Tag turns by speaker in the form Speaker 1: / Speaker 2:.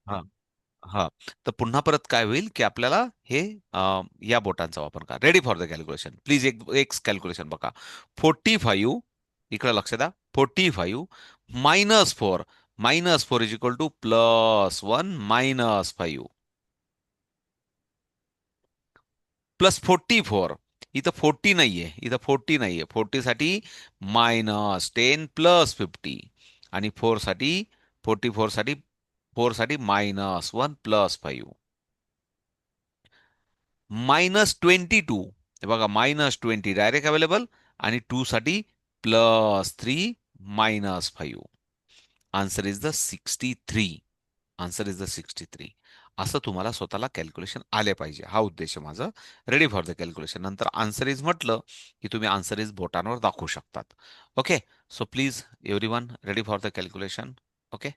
Speaker 1: हा हा. तर पुन्हा परत काय होईल की आपल्याला हे या बोटांचा वापर करा. Ready for the calculation please. एक एक कॅल्क्युलेशन बघा. 45 इकडे लक्ष द्या. 45 -4. -4 इज इक्वल टू +1 -5 +44. इथं 40 नाहीये, इथं 40 नाहीये. 40 साठी -10 +50 आणि 4 साठी 44 साठी 4 साठी -1 +5 -22. हे बघा -20 डायरेक्ट अवेलेबल आणि 2 साठी +3 -5. Answer is the 63. Answer is the 63. असं तुम्हाला स्वतःला कॅल्क्युलेशन आले पाहिजे, हा उद्देश आहे माझा. रेडी फॉर द कॅल्क्युलेशन नंतर आन्सर इज म्हटलं की तुम्ही आन्सर इज बोटांवर दाखवू शकतात. Okay. So please everyone ready for the calculation. Okay.